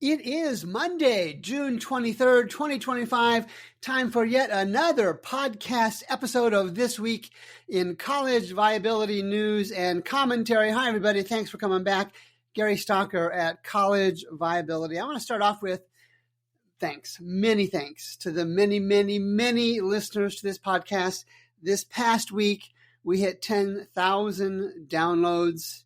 It is Monday, June 23rd, 2025. Time for yet another podcast episode of This Week in College Viability News and Commentary. Hi, everybody. Thanks for coming back. Gary Stalker at College Viability. I want to start off with thanks, many thanks to the many listeners to this podcast. This past week, we hit 10,000 downloads.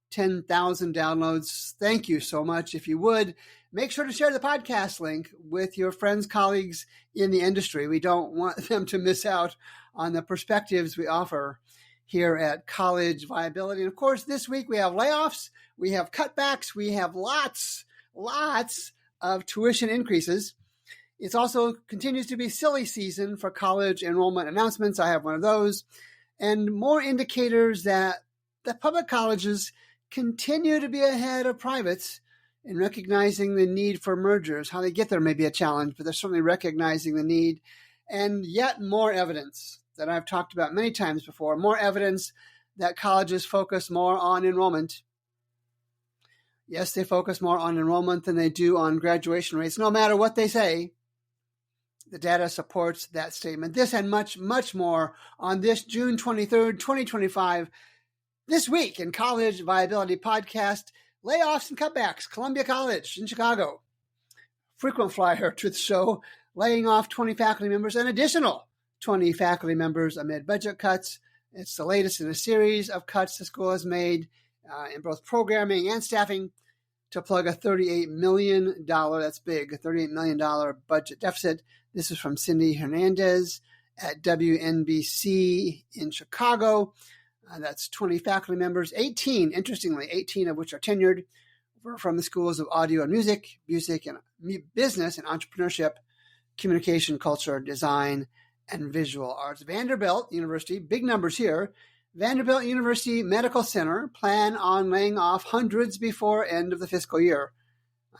10,000 downloads. Thank you so much. If you would, make sure to share the podcast link with your friends, colleagues in the industry. We don't want them to miss out on the perspectives we offer here at College Viability. And of course, this week we have layoffs, we have cutbacks, we have lots of tuition increases. It also continues to be silly season for college enrollment announcements. I have one of those. And more indicators that the public colleges continue to be ahead of privates in recognizing the need for mergers. How they get there may be a challenge, but they're certainly recognizing the need. And yet more evidence that I've talked about many times before, more evidence that colleges focus more on enrollment. Yes, they focus more on enrollment than they do on graduation rates. No matter what they say, the data supports that statement. This and much more on this June 23rd, 2025, This Week in College Viability podcast. Layoffs and cutbacks. Columbia College in Chicago. Frequent flyer to the show, laying off 20 faculty members, an additional 20 faculty members amid budget cuts. It's the latest in a series of cuts the school has made in both programming and staffing to plug a $38 million, that's big, a $38 million budget deficit. This is from Cindy Hernandez at WNBC in Chicago. That's 20 faculty members, 18 of which are tenured, from the schools of audio and music and business and entrepreneurship, communication, culture, design, and visual arts. Vanderbilt University, big numbers here. Vanderbilt University Medical Center plan on laying off hundreds before end of the fiscal year.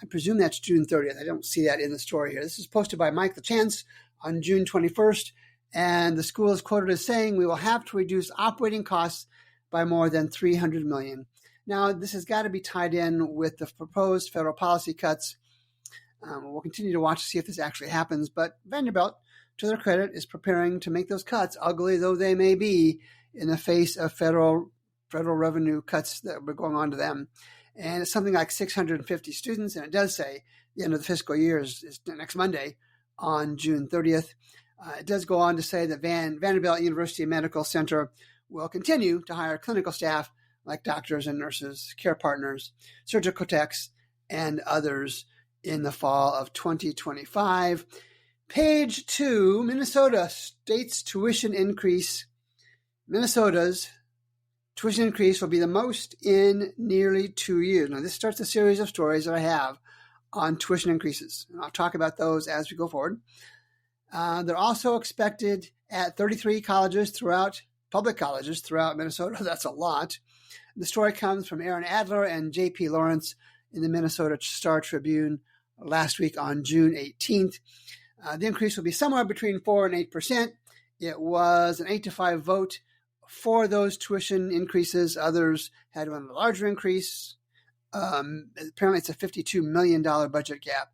I presume that's June 30th. I don't see that in the story here. This is posted by Mike LaChance on June 21st. And the school is quoted as saying, we will have to reduce operating costs by more than $300 million. Now, this has got to be tied in with the proposed federal policy cuts. We'll continue to watch to see if this actually happens. But Vanderbilt, to their credit, is preparing to make those cuts, ugly though they may be, in the face of federal revenue cuts that were going on to them. And it's something like 650 students. And it does say the end of the fiscal year is next Monday on June 30th. It does go on to say that Vanderbilt University Medical Center will continue to hire clinical staff like doctors and nurses, care partners, surgical techs, and others in the fall of 2025. Page 2, Minnesota state's tuition increase. Minnesota's tuition increase will be the most in nearly 2 years. Now, this starts a series of stories that I have on tuition increases, and I'll talk about those as we go forward. They're also expected at 33 public colleges throughout Minnesota. That's a lot. The story comes from Aaron Adler and J.P. Lawrence in the Minnesota Star Tribune last week on June 18th. The increase will be somewhere between 4 and 8%. It was an 8-5 vote for those tuition increases. Others had one larger increase. Apparently, it's a $52 million budget gap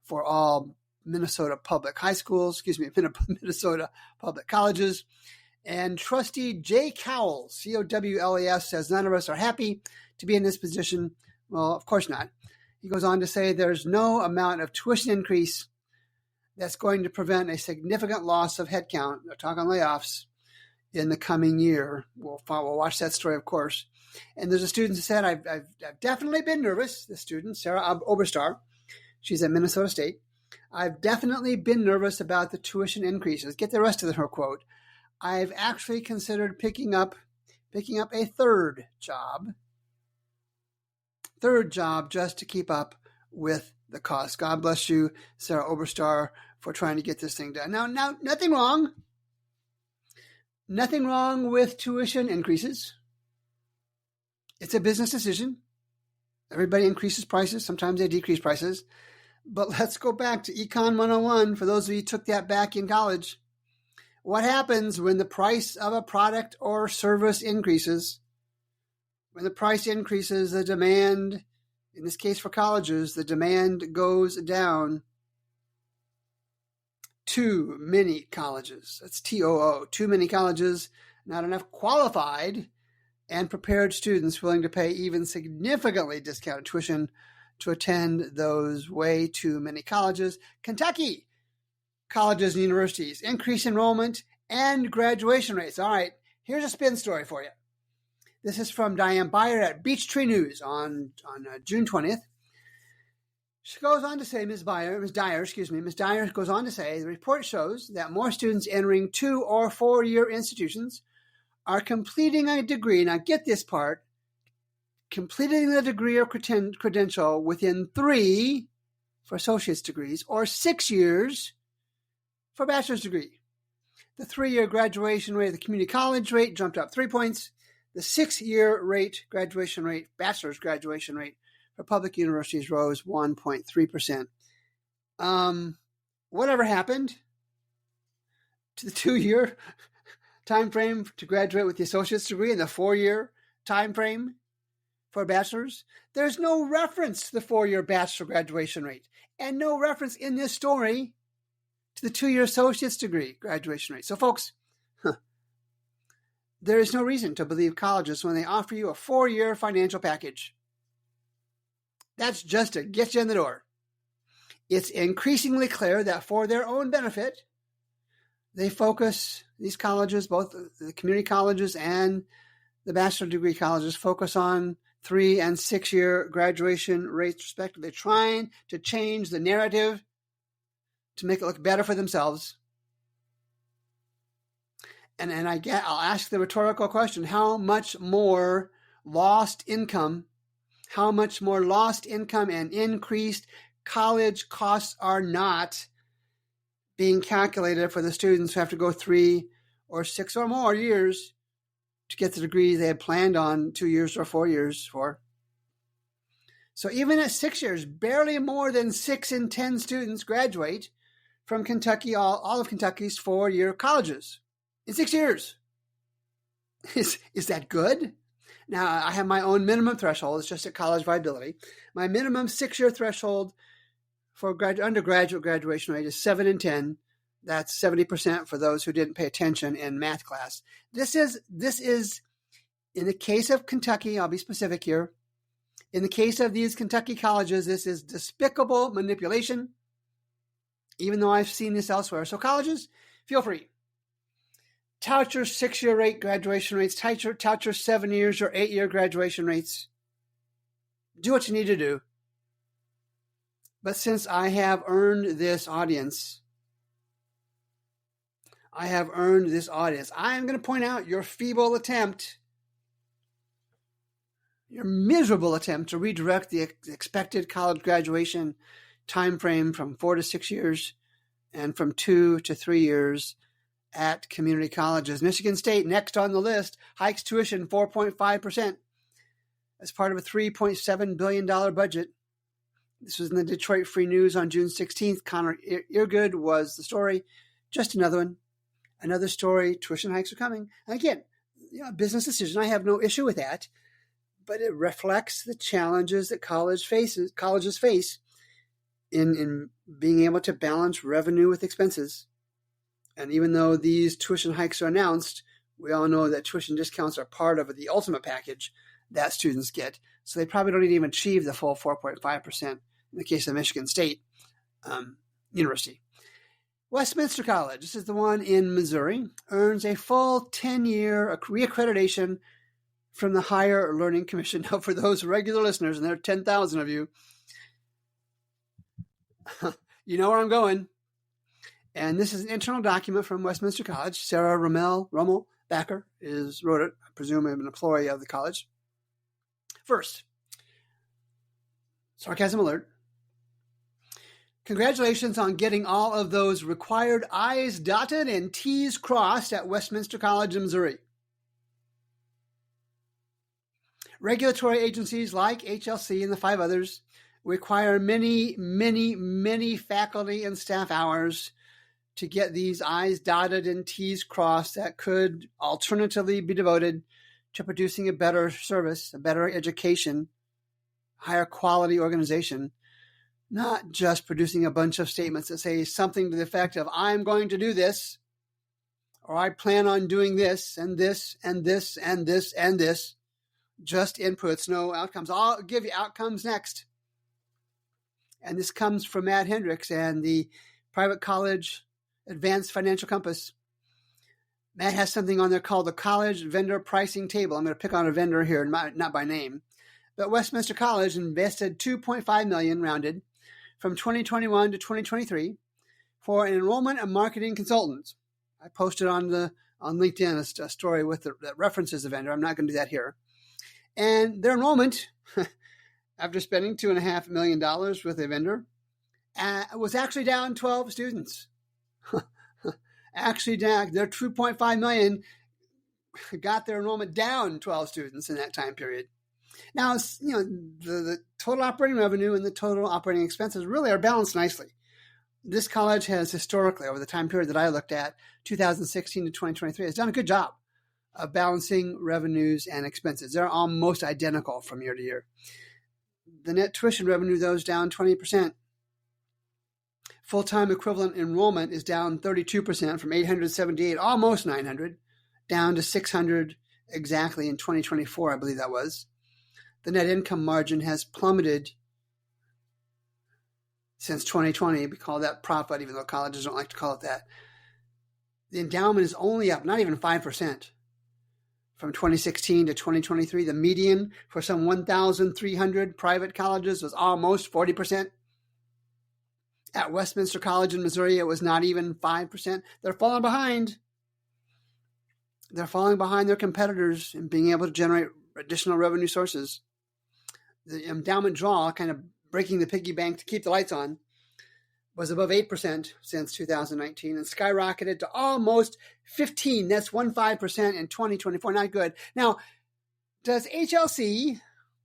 for all Minnesota public Minnesota public colleges. And trustee Jay Cowles, C-O-W-L-E-S, says none of us are happy to be in this position. Well, of course not. He goes on to say there's no amount of tuition increase that's going to prevent a significant loss of headcount, they're talking layoffs, in the coming year. We'll watch that story, of course. And there's a student who said, I've definitely been nervous. The student, Sarah Oberstar, she's at Minnesota State. I've definitely been nervous about the tuition increases. Get the rest of her quote. I've actually considered picking up a third job just to keep up with the cost. God bless you, Sarah Oberstar, for trying to get this thing done. Now, nothing wrong. Nothing wrong with tuition increases. It's a business decision. Everybody increases prices. Sometimes they decrease prices. But let's go back to Econ 101 for those of you who took that back in college. What happens when the price of a product or service increases? When the price increases, the demand in this case for colleges, the demand goes down. Too many colleges. That's TOO. Too many colleges, not enough qualified and prepared students willing to pay even significantly discounted tuition to attend those way too many colleges. Kentucky colleges and universities increase enrollment and graduation rates. All right, here's a spin story for you. This is from Diane Beyer at Beech Tree News on June 20th. She goes on to say, Ms. Dyer goes on to say, the report shows that more students entering 2 or 4 year institutions are completing a degree, now get this part, completing the degree or credential within 3 for associate's degrees or 6 years for bachelor's degree. The 3-year graduation rate of the community college rate jumped up 3 points. The 6-year bachelor's graduation rate for public universities rose 1.3%. Whatever happened to the 2-year time frame to graduate with the associate's degree and the 4-year time frame for a bachelor's? There's no reference to the 4-year bachelor graduation rate and no reference in this story to the 2-year associate's degree graduation rate. So folks, there is no reason to believe colleges when they offer you a 4-year financial package. That's just to get you in the door. It's increasingly clear that for their own benefit, they focus, these colleges, both the community colleges and the bachelor degree colleges, focus on 3 and 6-year graduation rates respectively, trying to change the narrative to make it look better for themselves. And I'll ask the rhetorical question, how much more lost income and increased college costs are not being calculated for the students who have to go 3 or 6 or more years to get the degree they had planned on 2 years or 4 years for. So even at 6 years, barely more than 6 in 10 students graduate from Kentucky, all of Kentucky's 4-year colleges in 6 years. Is that good? Now, I have my own minimum threshold. It's just at College Viability. My minimum 6-year threshold for undergraduate graduation rate is 7 in 10. That's 70% for those who didn't pay attention in math class. This is, in the case of Kentucky, I'll be specific here. In the case of these Kentucky colleges, this is despicable manipulation, even though I've seen this elsewhere. So colleges, feel free. Tout your 6-year rate graduation rates, tout your 7 years or 8-year graduation rates. Do what you need to do. But since I have earned this audience, I am going to point out your feeble attempt, your miserable attempt to redirect the expected college graduation time frame from 4 to 6 years and from 2 to 3 years at community colleges. Michigan State, next on the list, hikes tuition 4.5% as part of a $3.7 billion budget. This was in the Detroit Free News on June 16th. Connor Eargood was the story. Just another one. Another story, tuition hikes are coming. And again, business decision. I have no issue with that, but it reflects the challenges that colleges face in being able to balance revenue with expenses. And even though these tuition hikes are announced, we all know that tuition discounts are part of the ultimate package that students get. So they probably don't even achieve the full 4.5% in the case of Michigan State University. Westminster College, this is the one in Missouri, earns a full 10-year reaccreditation from the Higher Learning Commission. Now, for those regular listeners, and there are 10,000 of you, you know where I'm going. And this is an internal document from Westminster College. Sarah Rummel Backer wrote it, I presume an employee of the college. First, sarcasm alert. Congratulations on getting all of those required I's dotted and T's crossed at Westminster College in Missouri. Regulatory agencies like HLC and the 5 others require many, many, many faculty and staff hours to get these I's dotted and T's crossed that could alternatively be devoted to producing a better service, a better education higher quality organization, not just producing a bunch of statements that say something to the effect of, I'm going to do this, or I plan on doing this, and this, and this, and this, and this. Just inputs, no outcomes. I'll give you outcomes next. And this comes from Matt Hendricks and the Private College Advanced Financial Compass. Matt has something on there called the College Vendor Pricing Table. I'm going to pick on a vendor here, not by name. But Westminster College invested $2.5 million, rounded, from 2021 to 2023 for an enrollment and marketing consultant. I posted on LinkedIn a story that references the vendor. I'm not going to do that here. And their enrollment, after spending $2.5 million with a vendor, was actually down 12 students. Actually, their $2.5 million got their enrollment down 12 students in that time period. Now, the total operating revenue and the total operating expenses really are balanced nicely. This college has historically, over the time period that I looked at, 2016 to 2023, has done a good job of balancing revenues and expenses. They're almost identical from year to year. The net tuition revenue, though, is down 20%. Full-time equivalent enrollment is down 32% from 878, almost 900, down to 600 exactly in 2024, I believe that was. The net income margin has plummeted since 2020. We call that profit, even though colleges don't like to call it that. The endowment is only up, not even 5%. From 2016 to 2023, the median for some 1,300 private colleges was almost 40%. At Westminster College in Missouri, it was not even 5%. They're falling behind. They're falling behind their competitors in being able to generate additional revenue sources. The endowment draw, kind of breaking the piggy bank to keep the lights on, was above 8% since 2019 and skyrocketed to almost 15%. That's 15% in 2024. Not good. Now, does HLC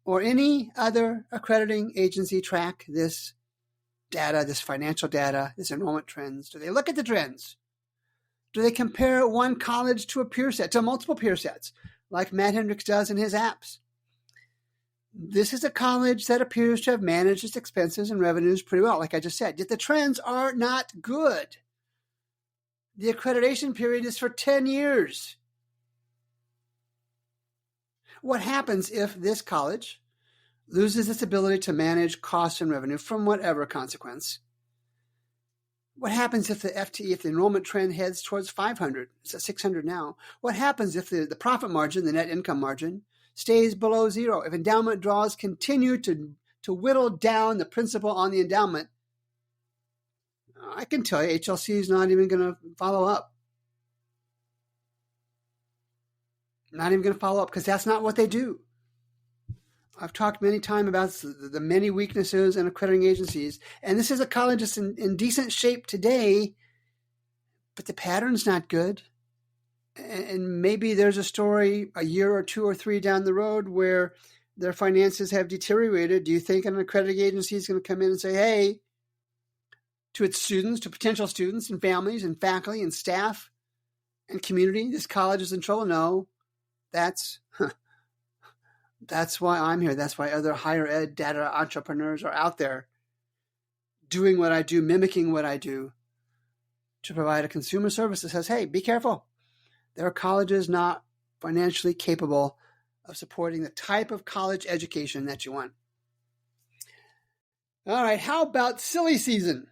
or any other accrediting agency track this data, this financial data, this enrollment trends? Do they look at the trends? Do they compare one college to a peer set, to multiple peer sets, like Matt Hendricks does in his apps? This is a college that appears to have managed its expenses and revenues pretty well, like I just said, yet the trends are not good. The accreditation period is for 10 years. What happens if this college loses its ability to manage costs and revenue from whatever consequence? What happens if the FTE, if the enrollment trend heads towards 500? It's at 600 now. What happens if the profit margin, the net income margin, stays below zero? If endowment draws continue to whittle down the principal on the endowment, I can tell you HLC is not even going to follow up. Not even going to follow up because that's not what they do. I've talked many times about the many weaknesses in accrediting agencies, and this is a college that's in decent shape today, but the pattern's not good. And maybe there's a story a year or two or three down the road where their finances have deteriorated. Do you think an accrediting agency is going to come in and say, hey, to its students, to potential students and families and faculty and staff and community, this college is in trouble? No, that's why I'm here. That's why other higher ed data entrepreneurs are out there doing what I do, mimicking what I do to provide a consumer service that says, hey, be careful. There are colleges not financially capable of supporting the type of college education that you want. All right, how about silly season?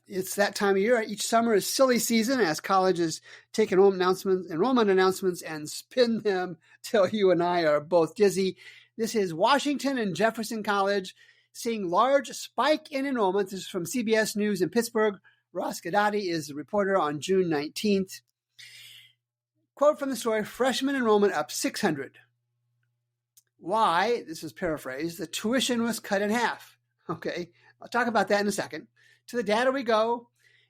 It's that time of year. Each summer is silly season as colleges take enrollment announcements and spin them till you and I are both dizzy. This is Washington and Jefferson College seeing large spike in enrollment. This is from CBS News in Pittsburgh. Ross Gadati is the reporter on June 19th. Quote from the story, freshman enrollment up 600. Why? This is paraphrased. The tuition was cut in half. Okay, I'll talk about that in a second. To the data we go.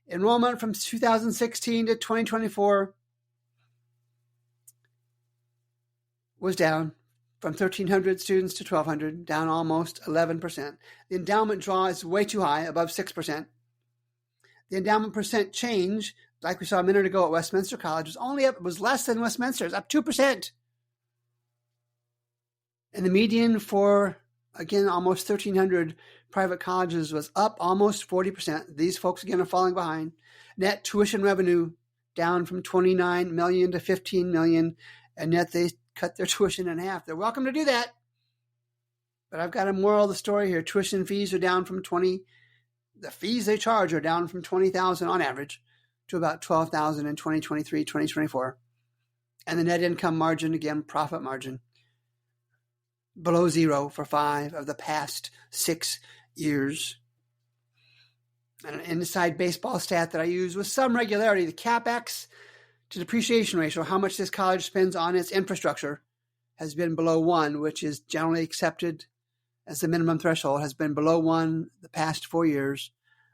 Enrollment from 2016 to 2024 was down from 1,300 students to 1,200, down almost 11%. The endowment draw is way too high, above 6%. The endowment percent change, like we saw a minute ago at Westminster College, was less than Westminster's, up 2%. And the median for again, almost 1,300 private colleges, was up almost 40%. These folks, again, are falling behind. Net tuition revenue down from $29 million to $15 million, and yet they cut their tuition in half. They're welcome to do that. But I've got a moral of the story here. Tuition fees are down from the fees they charge are down from $20,000 on average to about $12,000 in 2023, 2024. And the net income margin, again, profit margin, below zero for 5 of the past 6 years. And an inside baseball stat that I use with some regularity, the cutbacks to depreciation ratio, how much this college spends on its infrastructure, has been below 1, which is generally accepted as the minimum threshold, has been below 1 the past 4 years.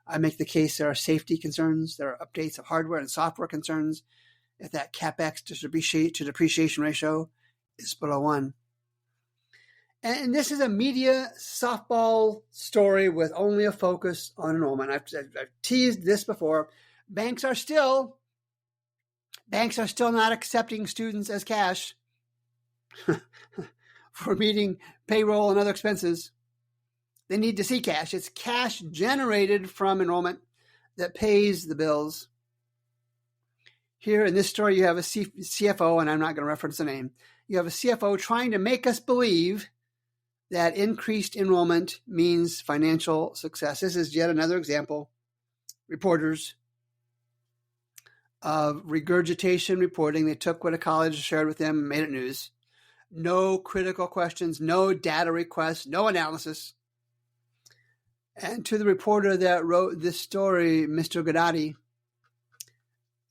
I make the case there are safety concerns, there are updates of hardware and software concerns if that cutbacks to depreciation ratio is below 1. And this is a media softball story with only a focus on enrollment. I've teased this before. Banks are still not accepting students as cash for meeting payroll and other expenses. They need to see cash. It's cash generated from enrollment that pays the bills. Here in this story, you have a CFO, and I'm not going to reference the name. You have a CFO trying to make us believe that increased enrollment means financial success. This is yet another example, reporters, of regurgitation reporting. They took what a college shared with them and made it news. No critical questions, no data requests, no analysis. And to the reporter that wrote this story, Mr. Gadati,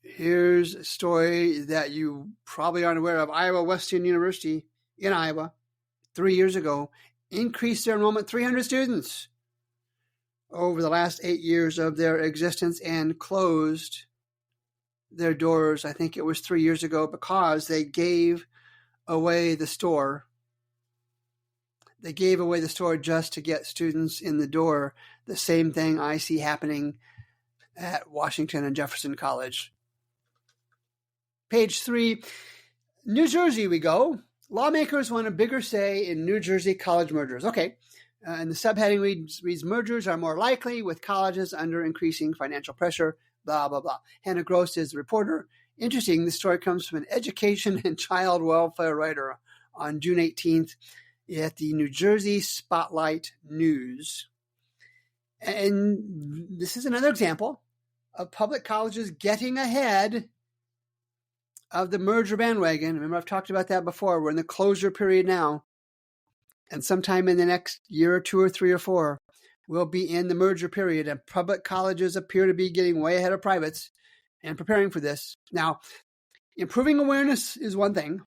here's a story that you probably aren't aware of. Iowa Wesleyan University in Iowa, 3 years ago, increased their enrollment 300 students over the last 8 years of their existence and closed their doors, I think it was 3 years ago, because they gave away the store. They gave away the store just to get students in the door. The same thing I see happening at Washington and Jefferson College. Page 3, New Jersey we go. Lawmakers want a bigger say in New Jersey college mergers. Okay, and the subheading reads mergers are more likely with colleges under increasing financial pressure, blah, blah, blah. Hannah Gross is the reporter. Interesting, this story comes from an education and child welfare writer on June 18th at the New Jersey Spotlight News. And this is another example of public colleges getting ahead of the merger bandwagon. Remember, I've talked about that before. We're in the closure period now. And sometime in the next year or 2 or 3 or 4, we'll be in the merger period. And public colleges appear to be getting way ahead of privates and preparing for this. Now, improving awareness is one thing.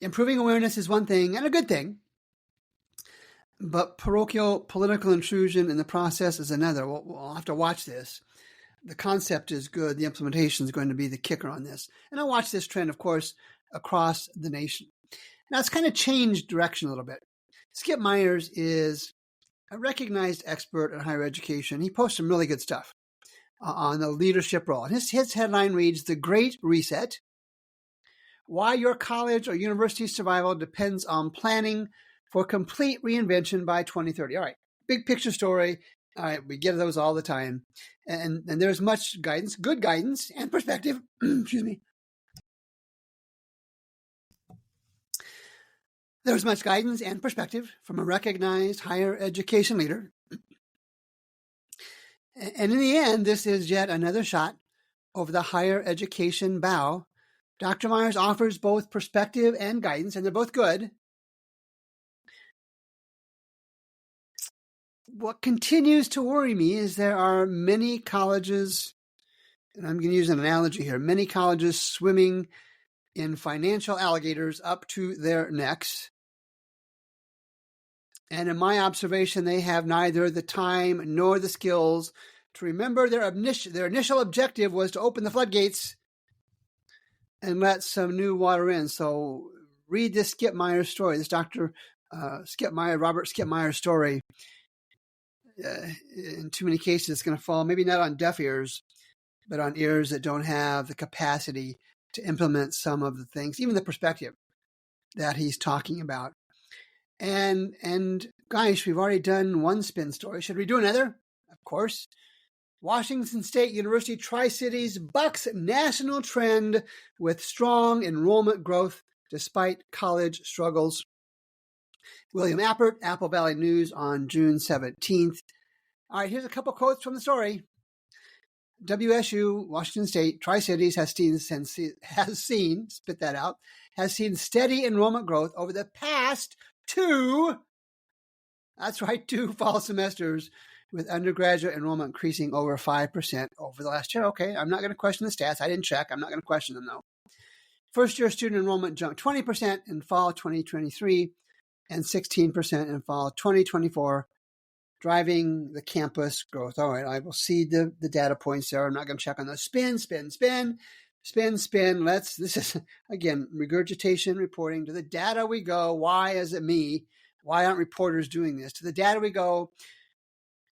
Improving awareness is one thing and a good thing. But parochial political intrusion in the process is another. We'll have to watch this. The concept is good. The implementation is going to be the kicker on this. And I watch this trend, of course, across the nation. Now, it's kind of changed direction a little bit. Skip Myers is a recognized expert in higher education. He posts some really good stuff on the leadership role. And his headline reads, The Great Reset, Why Your College or University Survival Depends on Planning for Complete Reinvention by 2030. All right, big picture story. All right, we get those all the time. And there's much guidance, good guidance and perspective, excuse me. There's much guidance and perspective from a recognized higher education leader. And in the end, this is yet another shot over the higher education bow. Dr. Myers offers both perspective and guidance, and they're both good. What continues to worry me is there are many colleges, and I'm going to use an analogy here, many colleges swimming in financial alligators up to their necks. And in my observation, they have neither the time nor the skills to remember their initial objective was to open the floodgates and let some new water in. So read this Skip Myers story, this Robert Skip Myers story. In too many cases, it's going to fall maybe not on deaf ears, but on ears that don't have the capacity to implement some of the things, even the perspective that he's talking about. And guys, we've already done one spin story. Should we do another? Of course. Washington State University Tri-Cities bucks national trend with strong enrollment growth despite college struggles. William Appert, Apple Valley News on June 17th. All right, here's a couple quotes from the story. WSU, Washington State, Tri-Cities has seen steady enrollment growth over the past two fall semesters, with undergraduate enrollment increasing over 5% over the last year. Okay, I'm not going to question the stats. I didn't check. I'm not going to question them, though. First-year student enrollment jumped 20% in fall 2023 and 16% in fall 2024, driving the campus growth. All right, I will see the data points there. I'm not going to check on those. Spin. This is, again, regurgitation, reporting. To the data we go. Why is it me? Why aren't reporters doing this? To the data we go.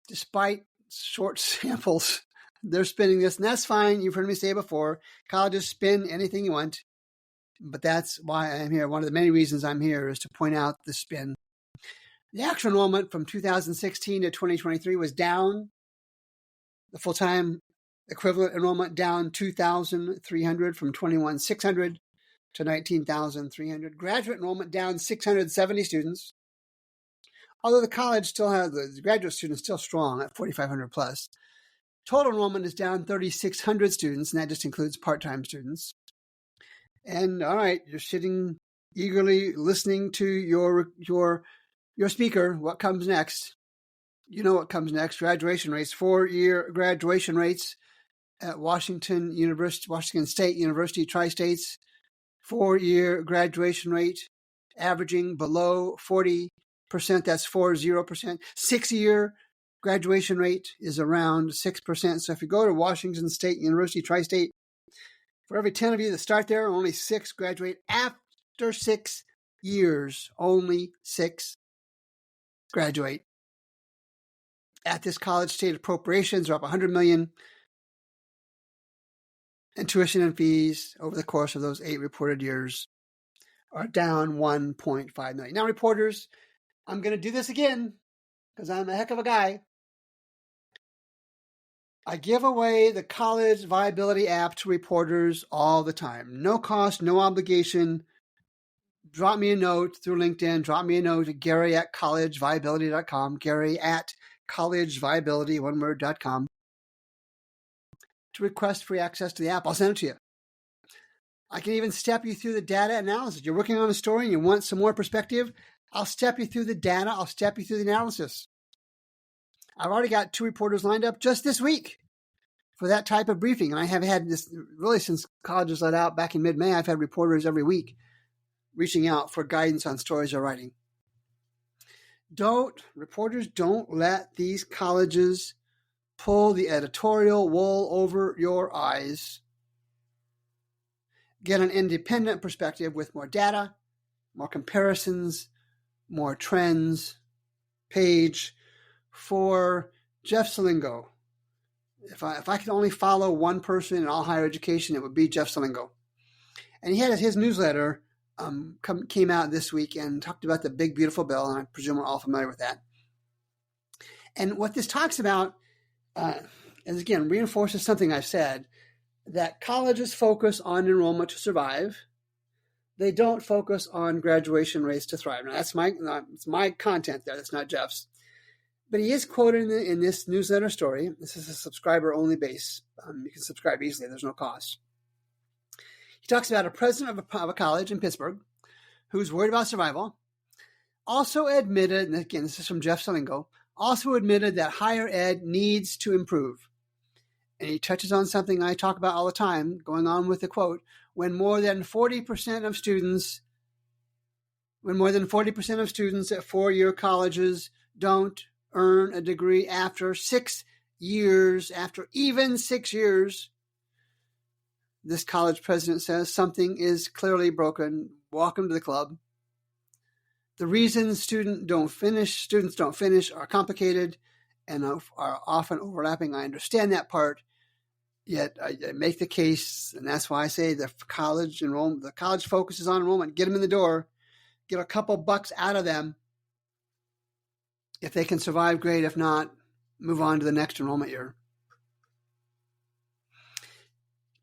Despite short samples, they're spinning this, and that's fine. You've heard me say it before. Colleges spin anything you want, but that's why I'm here. One of the many reasons I'm here is to point out the spin. The actual enrollment from 2016 to 2023 was down. The full-time equivalent enrollment down 2,300 from 21,600 to 19,300. Graduate enrollment down 670 students. Although the college still has the graduate students still strong at 4,500 plus. Total enrollment is down 3,600 students, and that just includes part-time students. And all right, you're sitting eagerly listening to your speaker. What comes next? You know what comes next. Graduation rates, 4-year graduation rates at Washington State University Tri-States. 4-year graduation rate averaging below 40%. That's 40%. 6-year graduation rate is around 6%. So if you go to Washington State University Tri-State, for every 10 of you that start there, only 6 graduate. After 6 years, only 6 graduate. At this college, state appropriations are up $100 million, and tuition and fees over the course of those 8 reported years are down $1.5 million. Now, reporters, I'm going to do this again because I'm a heck of a guy. I give away the College Viability app to reporters all the time. No cost, no obligation. Drop me a note through LinkedIn. Drop me a note at Gary@collegeviability.com. Gary@collegeviability.com to request free access to the app. I'll send it to you. I can even step you through the data analysis. You're working on a story and you want some more perspective. I'll step you through the data. I'll step you through the analysis. I've already got 2 reporters lined up just this week for that type of briefing. And I have had this really since college was let out back in mid-May. I've had reporters every week reaching out for guidance on stories they're writing. Reporters don't let these colleges pull the editorial wool over your eyes. Get an independent perspective with more data, more comparisons, more trends. Page for Jeff Salingo. If I could only follow one person in all higher education, it would be Jeff Salingo. And he had his newsletter came out this week and talked about the big, beautiful bill, and I presume we're all familiar with that. And what this talks about, is again, reinforces something I've said, that colleges focus on enrollment to survive. They don't focus on graduation rates to thrive. Now, it's my content there. That's not Jeff's. But he is quoted in this newsletter story. This is a subscriber-only base. You can subscribe easily. There's no cost. He talks about a president of a college in Pittsburgh who's worried about survival, also admitted, and again, this is from Jeff Salingo, also admitted that higher ed needs to improve. And he touches on something I talk about all the time, going on with the quote, when more than 40% of students at 4-year colleges don't earn a degree after 6 years, after even 6 years, this college president says something is clearly broken. Welcome to the club. The reasons students don't finish are complicated and are often overlapping. I understand that part. Yet I make the case, and that's why I say the college focuses on enrollment. Get them in the door, get a couple bucks out of them. If they can survive, great. If not, move on to the next enrollment year.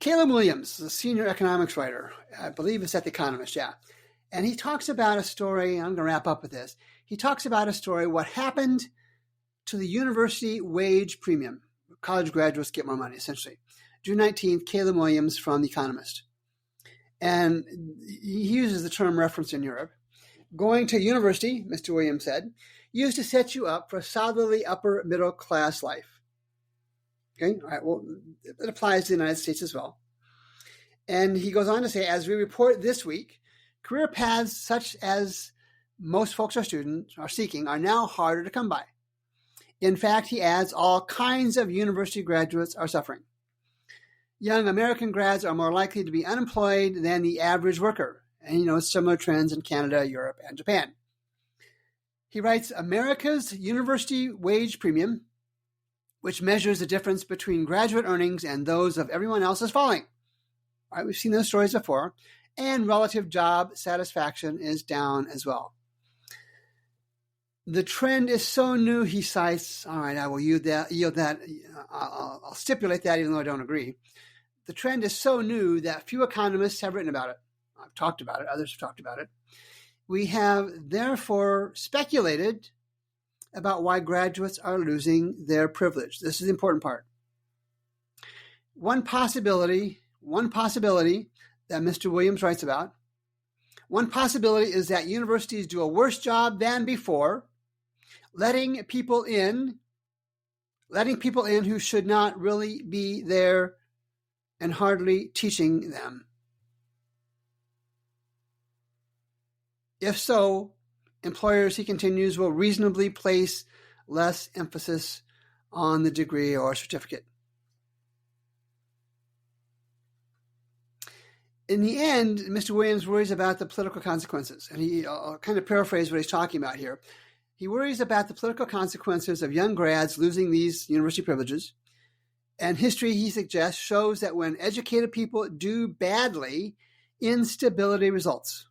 Caleb Williams, a senior economics writer, I believe it's at The Economist, yeah. And he talks about a story, I'm going to wrap up with this. He talks about a story, what happened to the university wage premium. College graduates get more money, essentially. June 19th, Caleb Williams from The Economist. And he uses the term reference in Europe. Going to university, Mr. Williams said, used to set you up for a solidly upper middle class life. Okay, all right, well, it applies to the United States as well. And he goes on to say, as we report this week, career paths such as most folks are seeking are now harder to come by. In fact, he adds, all kinds of university graduates are suffering. Young American grads are more likely to be unemployed than the average worker. And similar trends in Canada, Europe, and Japan. He writes, America's university wage premium, which measures the difference between graduate earnings and those of everyone else, is falling. All right, we've seen those stories before. And relative job satisfaction is down as well. The trend is so new, he cites, all right, I will yield that. I'll stipulate that even though I don't agree. The trend is so new that few economists have written about it. I've talked about it. Others have talked about it. We have therefore speculated about why graduates are losing their privilege. This is the important part. One possibility that Mr. Williams writes about, one possibility is that universities do a worse job than before, letting people in who should not really be there and hardly teaching them. If so, employers, he continues, will reasonably place less emphasis on the degree or certificate. In the end, Mr. Williams worries about the political consequences, and I'll kind of paraphrase what he's talking about here. He worries about the political consequences of young grads losing these university privileges, and history, he suggests, shows that when educated people do badly, instability results.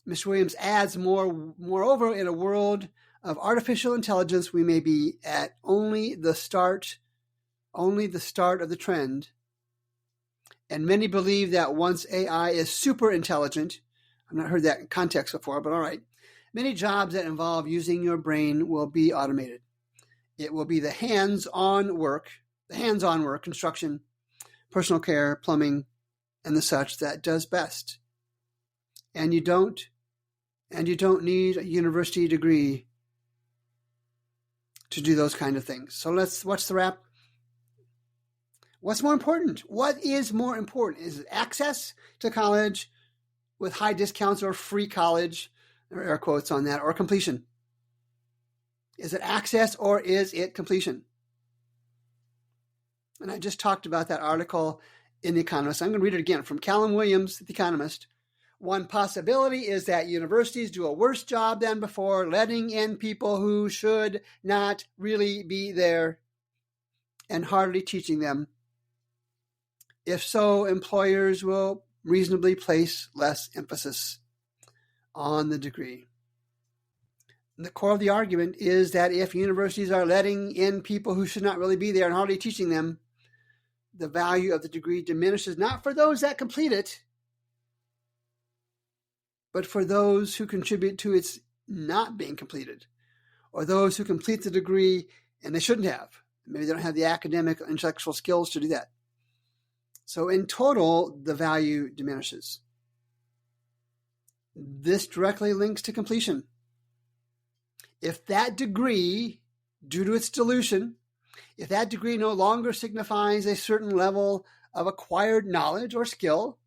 Mr. Williams adds, moreover, in a world of artificial intelligence, we may be at only the start of the trend. And many believe that once AI is super intelligent, I've not heard that in context before, but all right, many jobs that involve using your brain will be automated. It will be the hands-on work, construction, personal care, plumbing, and the such that does best. And you don't need a university degree to do those kind of things. So what's the wrap? What's more important? What is more important? Is it access to college with high discounts or free college, or air quotes on that, or completion? Is it access or is it completion? And I just talked about that article in The Economist. I'm going to read it again from Caleb Williams, The Economist. One possibility is that universities do a worse job than before, letting in people who should not really be there and hardly teaching them. If so, employers will reasonably place less emphasis on the degree. The core of the argument is that if universities are letting in people who should not really be there and hardly teaching them, the value of the degree diminishes, not for those that complete it, but for those who contribute to its not being completed, or those who complete the degree and they shouldn't have. Maybe they don't have the academic or intellectual skills to do that. So in total, the value diminishes. This directly links to completion. If that degree, due to its dilution, if that degree no longer signifies a certain level of acquired knowledge or skill,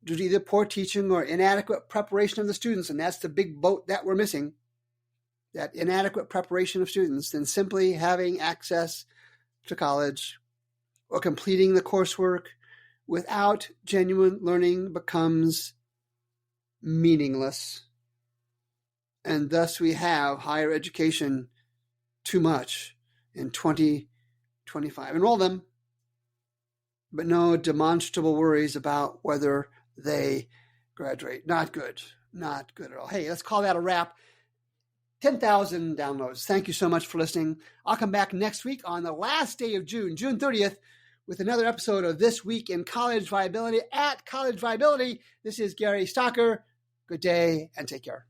due to either poor teaching or inadequate preparation of the students, and that's the big boat that we're missing, that inadequate preparation of students, then simply having access to college or completing the coursework without genuine learning becomes meaningless. And thus we have higher education too much in 2020 2025. Enroll them, but no demonstrable worries about whether they graduate. Not good. Not good at all. Hey, let's call that a wrap. 10,000 downloads. Thank you so much for listening. I'll come back next week on the last day of June, June 30th, with another episode of This Week in College Viability at College Viability. This is Gary Stocker. Good day and take care.